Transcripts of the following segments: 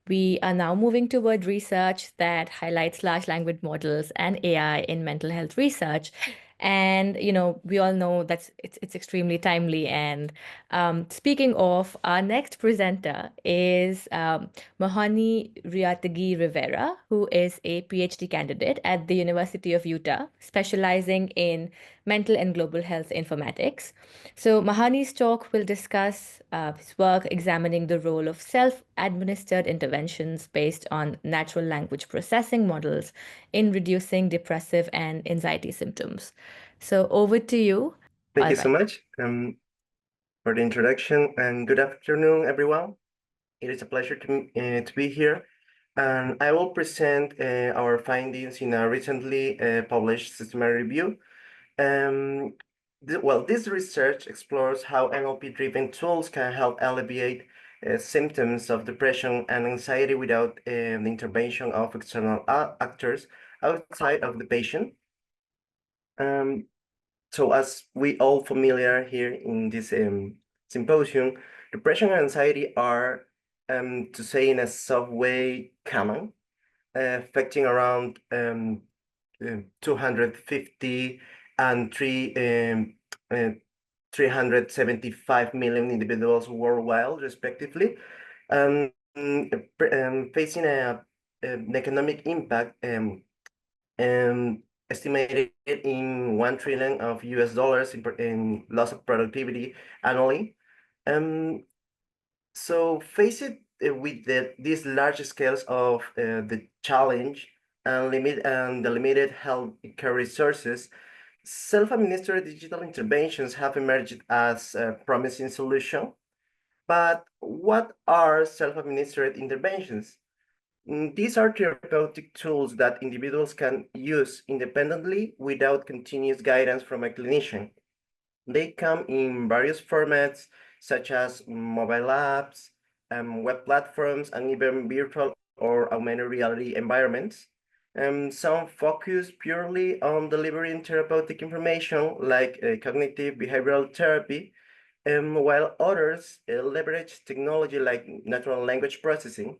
We are now moving toward research that highlights large language models and AI in mental health research. And we all know that it's extremely timely. And speaking of, our next presenter is Mahony Reategui-Rivera, who is a PhD candidate at the University of Utah, specializing in mental and global health informatics. So Mahani's talk will discuss his work examining the role of self-administered interventions based on natural language processing models in reducing depressive and anxiety symptoms. So over to you. Thank All you so right. much for the introduction, and good afternoon, everyone. It is a pleasure to be here, and I will present our findings in a recently published systematic review. This research explores how NLP-driven tools can help alleviate symptoms of depression and anxiety without the intervention of external actors outside of the patient. So as we all familiar here in this symposium, depression and anxiety are, to say in a soft way, common, affecting around 250 and 375 million individuals worldwide, respectively, facing an economic impact estimated in $1 trillion of US dollars in loss of productivity annually. So faced with these large scales of the challenge and the limited healthcare resources, self-administered digital interventions have emerged as a promising solution. But what are self-administered interventions? These are therapeutic tools that individuals can use independently without continuous guidance from a clinician. They come in various formats, such as mobile apps, web platforms, and even virtual or augmented reality environments. Some focus purely on delivering therapeutic information, like cognitive behavioral therapy, while others leverage technology like natural language processing,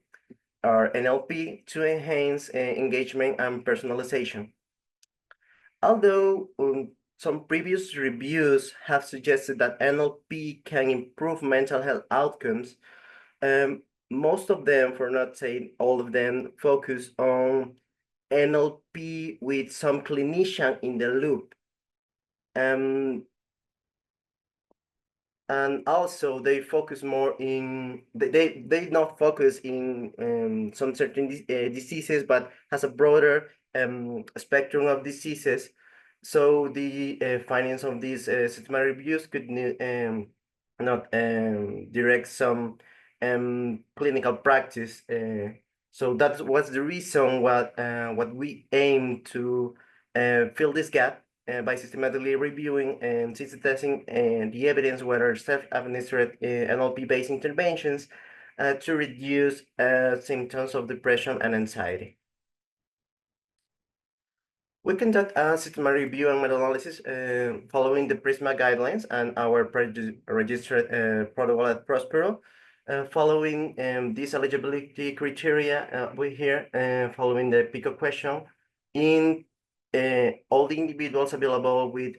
or NLP, to enhance engagement and personalization. Although some previous reviews have suggested that NLP can improve mental health outcomes, most of them, for not saying all of them, focus on NLP with some clinician in the loop. And also they focus more in, they not focus in some certain diseases, but has a broader spectrum of diseases. So the findings of these systematic reviews could not direct some clinical practice. So that was the reason what we aim to fill this gap by systematically reviewing and synthesizing the evidence whether self-administered NLP-based interventions to reduce symptoms of depression and anxiety. We conduct a systematic review and meta-analysis following the PRISMA guidelines and our registered protocol at Prospero. Following these eligibility criteria, we here following the PICO question in all the individuals available with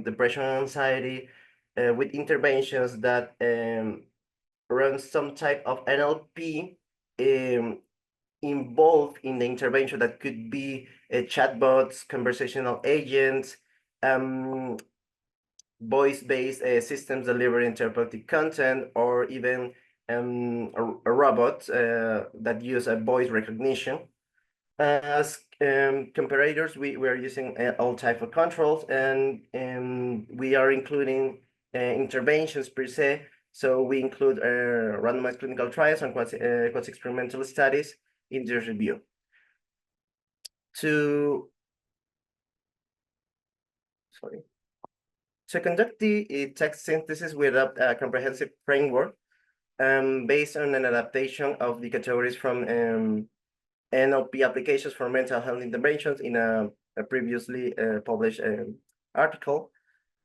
depression and anxiety with interventions that run some type of NLP involved in the intervention that could be chatbots, conversational agents, voice-based systems delivering therapeutic content, or even a robot that use a voice recognition. As comparators, we are using all type of controls, and we are including interventions per se. So we include randomized clinical trials and quasi-experimental studies in this review. To conduct the text synthesis, we adopt a comprehensive framework based on an adaptation of the categories from NLP applications for mental health interventions in a previously published article.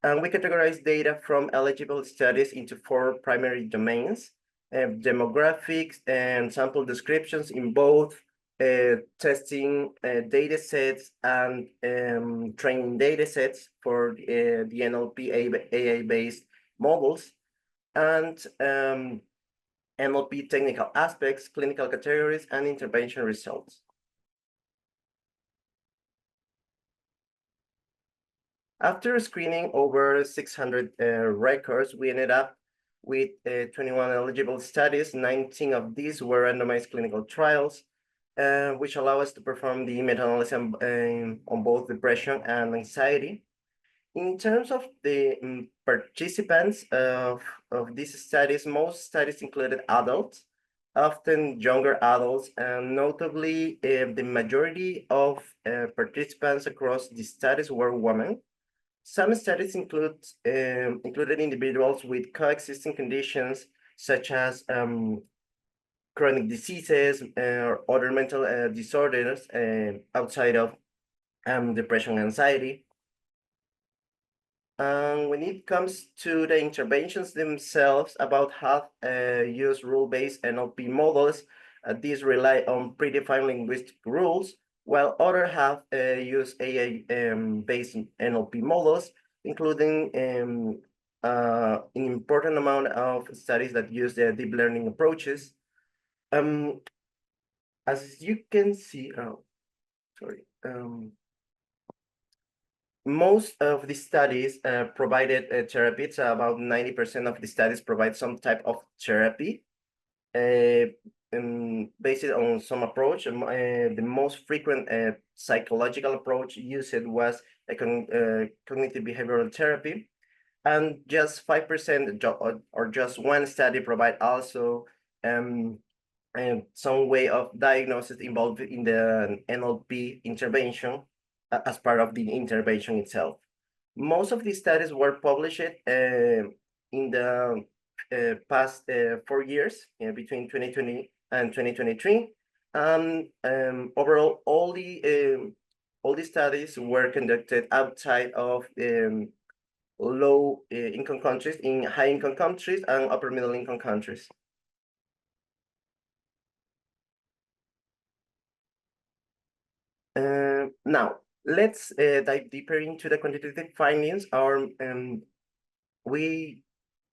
And we categorize data from eligible studies into 4 primary domains. demographics and sample descriptions in both testing data sets and training data sets for the NLP AI-based models, and NLP technical aspects, clinical categories, and intervention results. After screening over 600 records, we ended up with 21 eligible studies. 19 of these were randomized clinical trials, which allow us to perform the meta-analysis on both depression and anxiety. In terms of the participants of these studies, most studies included adults, often younger adults, and notably, the majority of participants across the studies were women. Some studies included individuals with coexisting conditions such as chronic diseases or other mental disorders outside of depression and anxiety. When it comes to the interventions themselves, about half use rule-based NLP models. These rely on predefined linguistic rules, while other half use AI-based NLP models, including an important amount of studies that use the deep learning approaches. As you can see, most of the studies provided therapy. It's about 90% of the studies provide some type of therapy based on some approach. The most frequent psychological approach used was cognitive behavioral therapy, and just 5% or just one study provide also some way of diagnosis involved in the NLP intervention as part of the intervention itself. Most of these studies were published in the past 4 years, between 2020 and 2023. Overall, all the studies were conducted outside of low income countries, in high income countries, and upper middle income countries. Now, let's dive deeper into the quantitative findings. We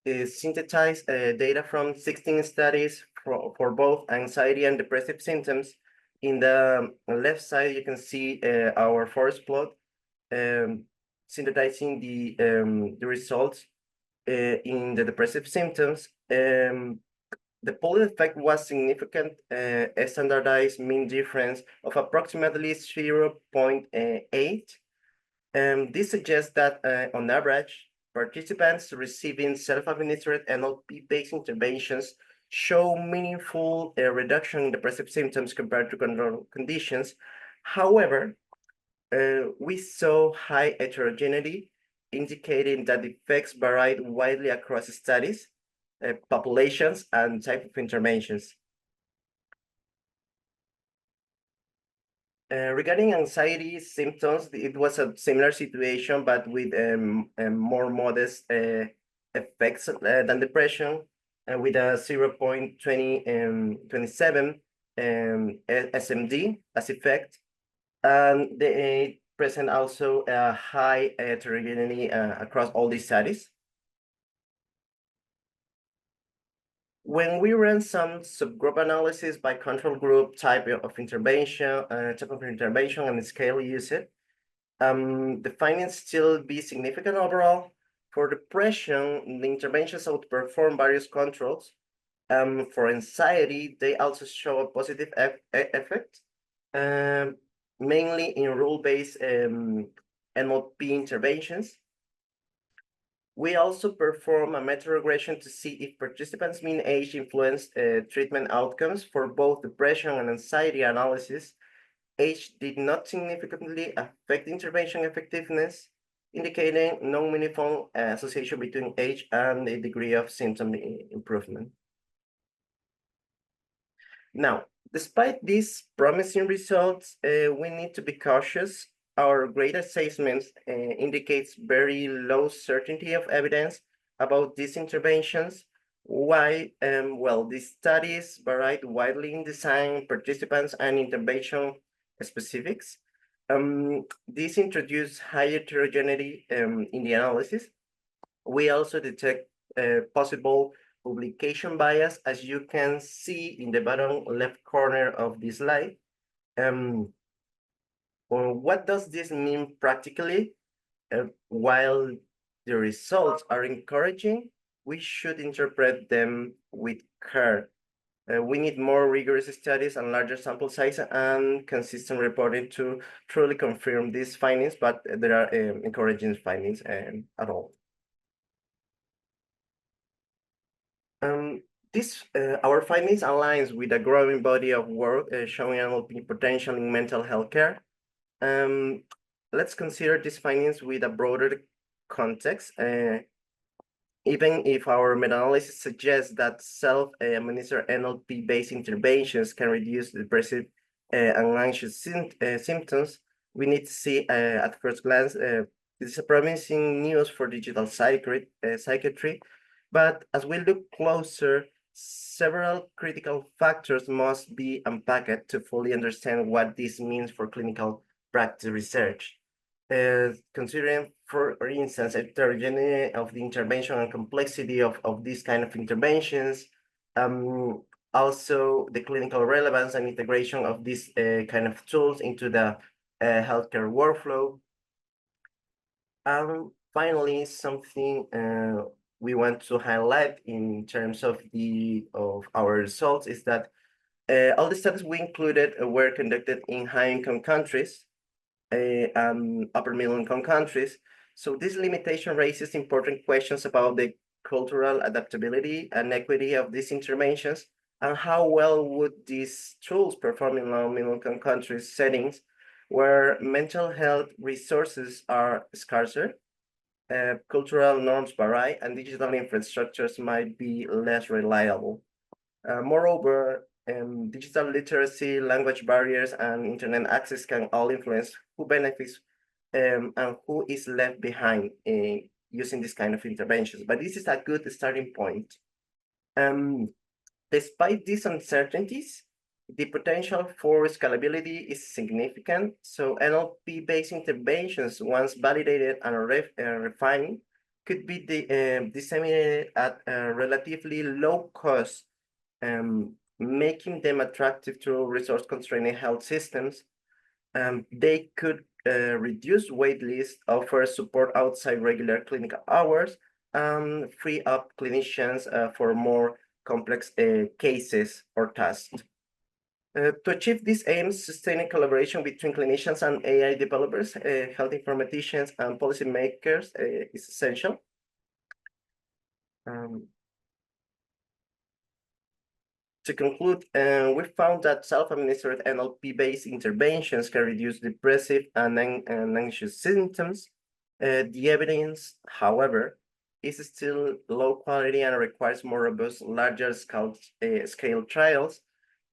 synthesized data from 16 studies for both anxiety and depressive symptoms. In the left side, you can see our forest plot synthesizing the results in the depressive symptoms. The pool effect was significant, a standardized mean difference of approximately 0.8. This suggests that on average, participants receiving self-administered NLP-based interventions show meaningful reduction in depressive symptoms compared to control conditions. However, we saw high heterogeneity, indicating that the effects varied widely across studies, populations, and type of interventions. Regarding anxiety symptoms, it was a similar situation, but with more modest effects than depression, with a 0.27 SMD as effect, and they present also a high heterogeneity across all these studies. When we ran some subgroup analysis by control group, type of intervention, and scale used, the findings still be significant overall. For depression, the interventions outperform various controls. For anxiety, they also show a positive effect, mainly in rule-based NLP interventions. We also perform a meta-regression to see if participants' mean age influenced treatment outcomes. For both depression and anxiety analysis, age did not significantly affect intervention effectiveness, indicating no meaningful association between age and the degree of symptom improvement. Now, despite these promising results, we need to be cautious. Our grade assessment indicates very low certainty of evidence about these interventions. Why? Well, these studies varied widely in design, participants, and intervention specifics. This introduced high heterogeneity in the analysis. We also detect possible publication bias, as you can see in the bottom left corner of this slide. What does this mean practically? While the results are encouraging, we should interpret them with care. We need more rigorous studies and larger sample size and consistent reporting to truly confirm these findings, but there are encouraging findings at all. Our findings aligns with a growing body of work showing NLP potential in mental health care. Let's consider these findings with a broader context. Even if our meta-analysis suggests that self-administered NLP-based interventions can reduce depressive and anxious symptoms, we need to see at first glance this is a promising news for digital psychiatry. But as we look closer, several critical factors must be unpacked to fully understand what this means for clinical practice research. Considering, for instance, heterogeneity of the intervention and complexity of these kind of interventions, also the clinical relevance and integration of these kind of tools into the healthcare workflow. Finally, something we want to highlight in terms of our results is that all the studies we included were conducted in high-income countries, upper middle income countries. So this limitation raises important questions about the cultural adaptability and equity of these interventions, and how well would these tools perform in low middle income countries settings where mental health resources are scarcer, cultural norms vary, and digital infrastructures might be less reliable. Moreover, digital literacy, language barriers, and internet access can all influence who benefits and who is left behind in using this kind of interventions. But this is a good starting point. Despite these uncertainties, the potential for scalability is significant. So NLP-based interventions, once validated and refined, could be disseminated at a relatively low cost, making them attractive to resource-constrained health systems. They could reduce wait lists, offer support outside regular clinical hours, and free up clinicians for more complex cases or tasks. To achieve these aims, sustaining collaboration between clinicians and AI developers, health informaticians, and policymakers is essential. To conclude, we found that self-administered NLP-based interventions can reduce depressive and anxious symptoms. The evidence, however, is still low quality and requires more robust, larger scale trials.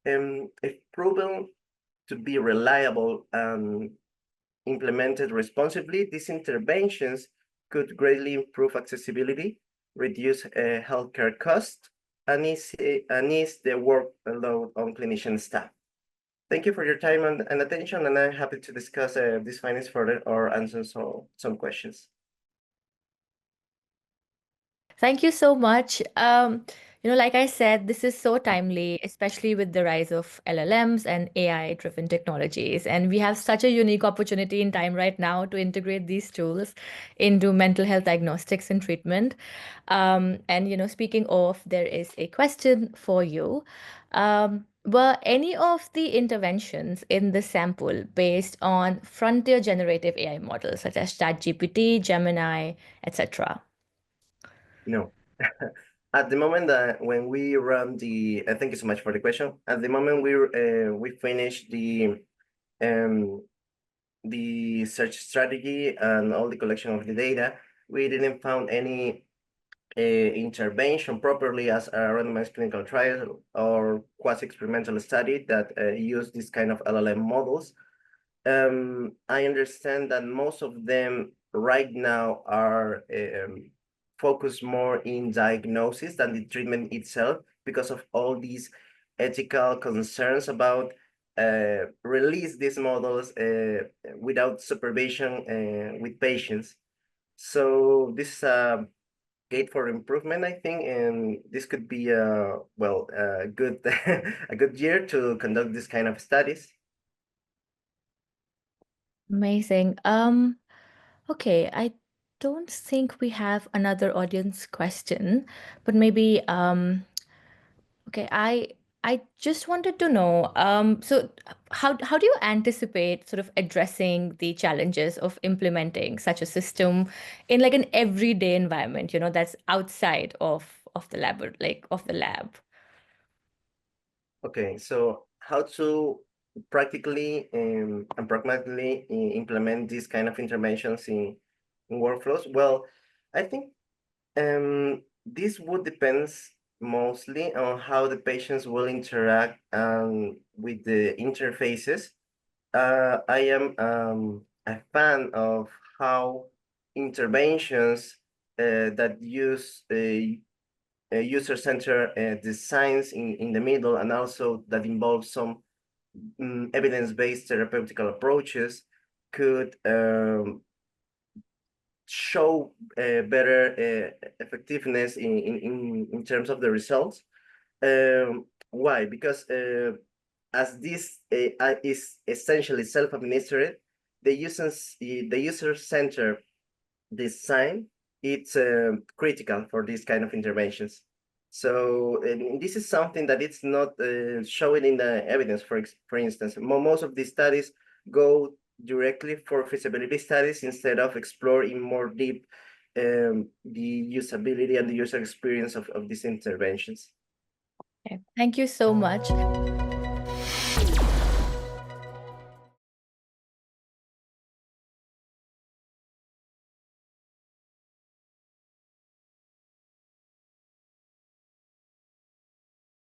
If proven to be reliable and implemented responsibly, these interventions could greatly improve accessibility, reduce healthcare costs, and ease the workload on clinician staff. Thank you for your time and attention, and I'm happy to discuss these findings further or answer some questions. Thank you so much. Like I said, this is so timely, especially with the rise of LLMs and AI-driven technologies. And we have such a unique opportunity in time right now to integrate these tools into mental health diagnostics and treatment. Speaking of, there is a question for you. Were any of the interventions in the sample based on frontier generative AI models such as ChatGPT, Gemini, etc.? No. At the moment that when we run thank you so much for the question. At the moment we finish the search strategy and all the collection of the data, we didn't found any intervention properly as a randomized clinical trial or quasi-experimental study that use this kind of LLM models. I understand that most of them right now are focus more in diagnosis than the treatment itself because of all these ethical concerns about release these models without supervision with patients. So this is a gate for improvement, I think, and this could be a good a good year to conduct this kind of studies. Amazing. Okay, I don't think we have another audience question, but maybe okay, I just wanted to know, so how do you anticipate sort of addressing the challenges of implementing such a system in like an everyday environment, that's outside of the lab, like of the lab? Okay, so how to practically and pragmatically implement these kind of interventions in workflows? Well, I think this would depend mostly on how the patients will interact with the interfaces. I am a fan of how interventions that use user-centered designs in the middle, and also that involve some evidence-based therapeutical approaches could show better effectiveness in terms of the results. Why? Because as this is essentially self-administered, the user-centered design, it's critical for these kind of interventions. So this is something that it's not showing in the evidence. For instance, most of these studies go directly for feasibility studies instead of exploring more deep the usability and the user experience of these interventions. Okay. Thank you so much.